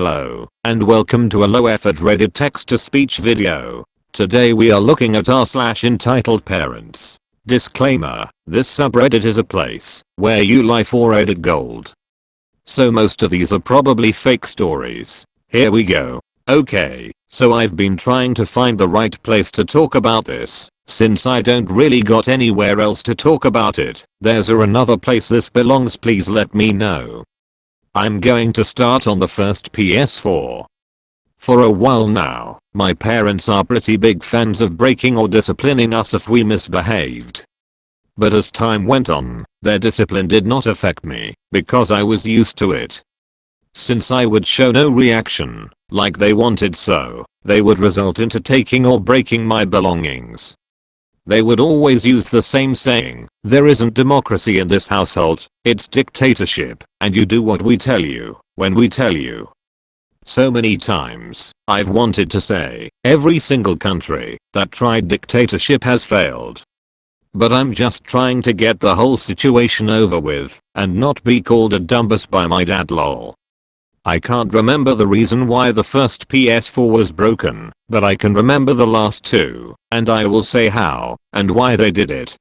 Hello, and welcome to a low-effort Reddit text-to-speech video. Today we are looking at r/EntitledParents. Disclaimer, this subreddit is a place where you lie for Reddit gold. So most of these are probably fake stories. Here we go. Okay, so I've been trying to find the right place to talk about this, since I don't really got anywhere else to talk about it. There's another place this belongs, please let me know. I'm going to start on the first PS4. For a while now, my parents are pretty big fans of breaking or disciplining us if we misbehaved. But as time went on, their discipline did not affect me, because I was used to it. Since I would show no reaction, like they wanted, so they would result into taking or breaking my belongings. They would always use the same saying, "There isn't democracy in this household, it's dictatorship, and you do what we tell you, when we tell you." So many times, I've wanted to say, every single country that tried dictatorship has failed. But I'm just trying to get the whole situation over with, and not be called a dumbass by my dad, lol. I can't remember the reason why the first PS4 was broken, but I can remember the last two, and I will say how and why they did it.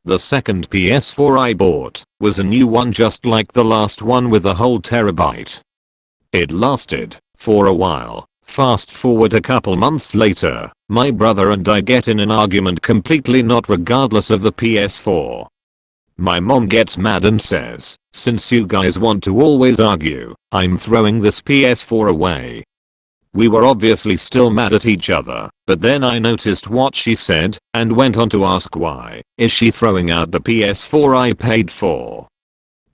The second PS4 I bought was a new one just like the last one with a whole terabyte. It lasted for a while. Fast forward a couple months later, my brother and I get in an argument, completely not regardless of the PS4. My mom gets mad and says, "Since you guys want to always argue, I'm throwing this PS4 away." We were obviously still mad at each other, but then I noticed what she said and went on to ask why is she throwing out the PS4 I paid for.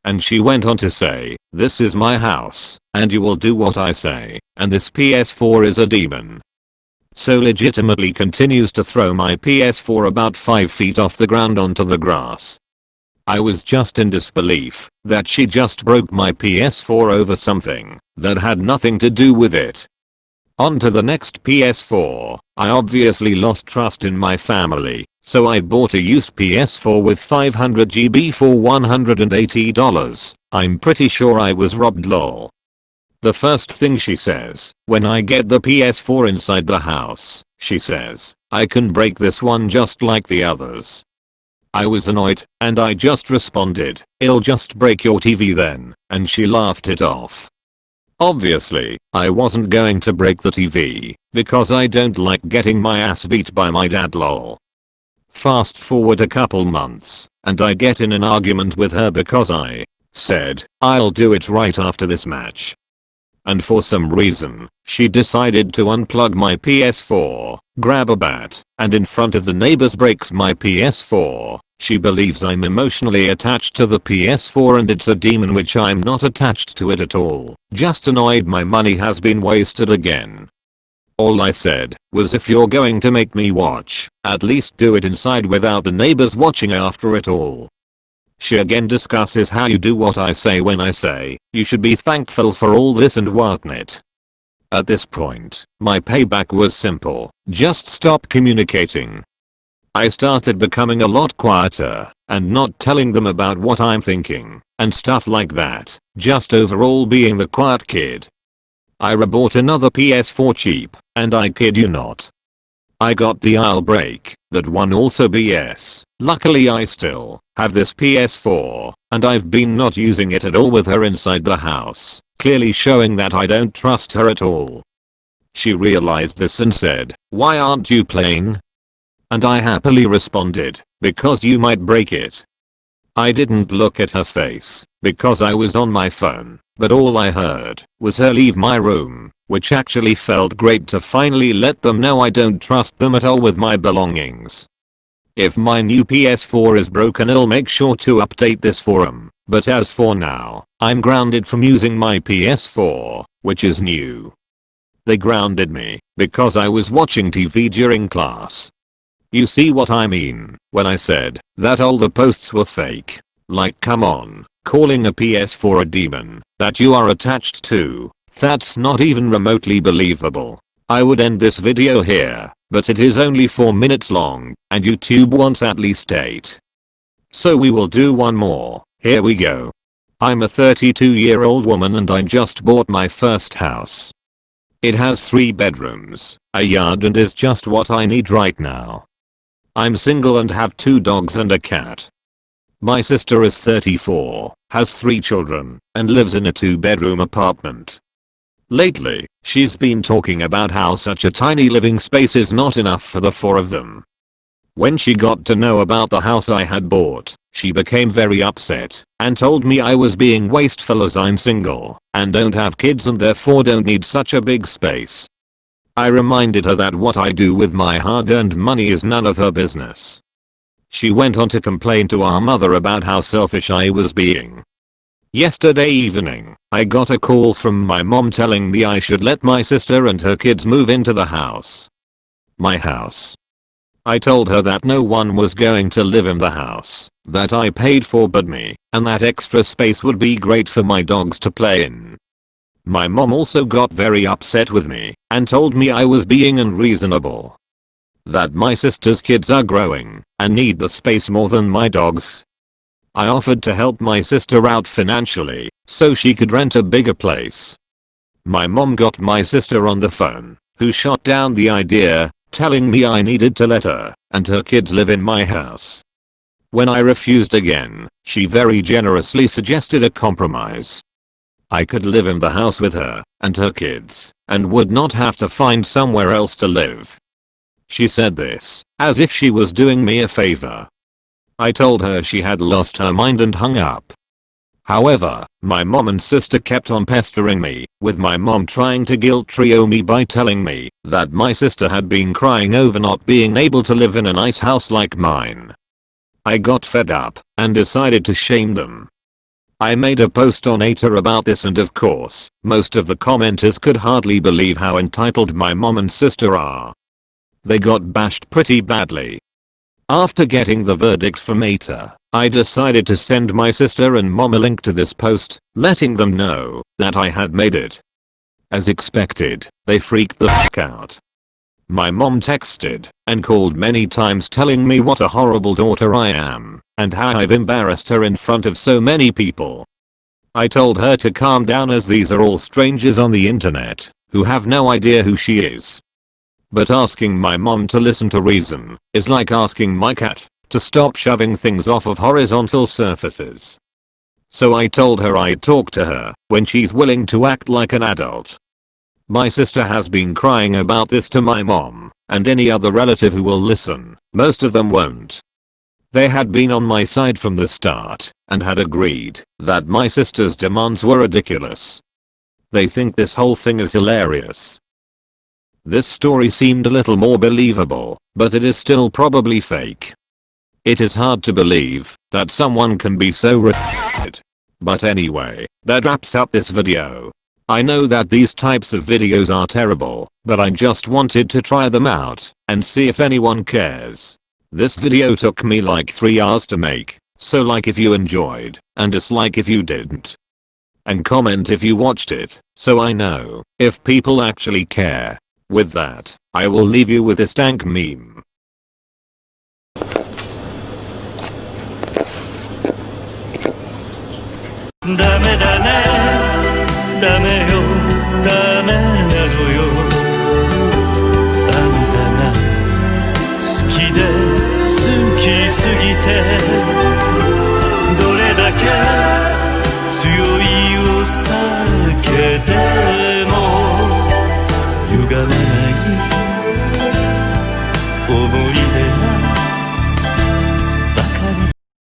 And she went on to say, "This is my house, and you will do what I say, and this PS4 is a demon." So legitimately continues to throw my PS4 about 5 feet off the ground onto the grass. I was just in disbelief that she just broke my PS4 over something that had nothing to do with it. On to the next PS4. I obviously lost trust in my family, so I bought a used PS4 with 500 GB for $180. I'm pretty sure I was robbed, lol. The first thing she says when I get the PS4 inside the house, she says, "I can break this one just like the others." I was annoyed, and I just responded, "It'll just break your TV then," and she laughed it off. Obviously, I wasn't going to break the TV, because I don't like getting my ass beat by my dad, lol. Fast forward a couple months, and I get in an argument with her because I said, "I'll do it right after this match." And for some reason, she decided to unplug my PS4, grab a bat, and in front of the neighbors breaks my PS4. She believes I'm emotionally attached to the PS4 and it's a demon, which I'm not attached to it at all. Just annoyed my money has been wasted again. All I said was, if you're going to make me watch, at least do it inside without the neighbors watching after it all. She again discusses how you do what I say when I say, "You should be thankful for all this and whatnot." At this point, my payback was simple. Just stop communicating. I started becoming a lot quieter and not telling them about what I'm thinking and stuff like that, just overall being the quiet kid. I rebought another PS4 cheap, and I kid you not, I got the aisle break. That one also BS. Luckily I still have this PS4, and I've been not using it at all with her inside the house, clearly showing that I don't trust her at all. She realized this and said, "Why aren't you playing?" And I happily responded, "Because you might break it." I didn't look at her face because I was on my phone, but all I heard was her leave my room, which actually felt great to finally let them know I don't trust them at all with my belongings. If my new PS4 is broken, I'll make sure to update this forum, but as for now, I'm grounded from using my PS4, which is new. They grounded me because I was watching TV during class. You see what I mean when I said that all the posts were fake? Like, come on, calling a PS4 a demon that you are attached to, that's not even remotely believable. I would end this video here, but it is only 4 minutes long, and YouTube wants at least 8. So we will do one more. Here we go. I'm a 32-year-old woman and I just bought my first house. It has 3 bedrooms, a yard and is just what I need right now. I'm single and have 2 dogs and a cat. My sister is 34, has 3 children, and lives in a 2-bedroom apartment. Lately, she's been talking about how such a tiny living space is not enough for the 4 of them. When she got to know about the house I had bought, she became very upset and told me I was being wasteful as I'm single and don't have kids and therefore don't need such a big space. I reminded her that what I do with my hard-earned money is none of her business. She went on to complain to our mother about how selfish I was being. Yesterday evening, I got a call from my mom telling me I should let my sister and her kids move into the house. My house. I told her that no one was going to live in the house that I paid for but me, and that extra space would be great for my dogs to play in. My mom also got very upset with me and told me I was being unreasonable. That my sister's kids are growing and need the space more than my dogs. I offered to help my sister out financially so she could rent a bigger place. My mom got my sister on the phone, who shot down the idea, telling me I needed to let her and her kids live in my house. When I refused again, she very generously suggested a compromise. I could live in the house with her and her kids and would not have to find somewhere else to live. She said this as if she was doing me a favor. I told her she had lost her mind and hung up. However, my mom and sister kept on pestering me, with my mom trying to guilt trio me by telling me that my sister had been crying over not being able to live in a nice house like mine. I got fed up and decided to shame them. I made a post on Twitter about this and of course, most of the commenters could hardly believe how entitled my mom and sister are. They got bashed pretty badly. After getting the verdict from Twitter, I decided to send my sister and mom a link to this post, letting them know that I had made it. As expected, they freaked the f**k out. My mom texted and called many times telling me what a horrible daughter I am and how I've embarrassed her in front of so many people. I told her to calm down as these are all strangers on the internet who have no idea who she is. But asking my mom to listen to reason is like asking my cat to stop shoving things off of horizontal surfaces. So I told her I'd talk to her when she's willing to act like an adult. My sister has been crying about this to my mom and any other relative who will listen. Most of them won't. They had been on my side from the start and had agreed that my sister's demands were ridiculous. They think this whole thing is hilarious. This story seemed a little more believable, but it is still probably fake. It is hard to believe that someone can be so retarded. But anyway, that wraps up this video. I know that these types of videos are terrible, but I just wanted to try them out and see if anyone cares. This video took me like 3 hours to make, so like if you enjoyed, and dislike if you didn't. And comment if you watched it, so I know if people actually care. With that, I will leave you with this dank meme. ダメだねダメよダメなのよあんたが好きで好きすぎてどれだけ強いお酒でも歪まない思い出が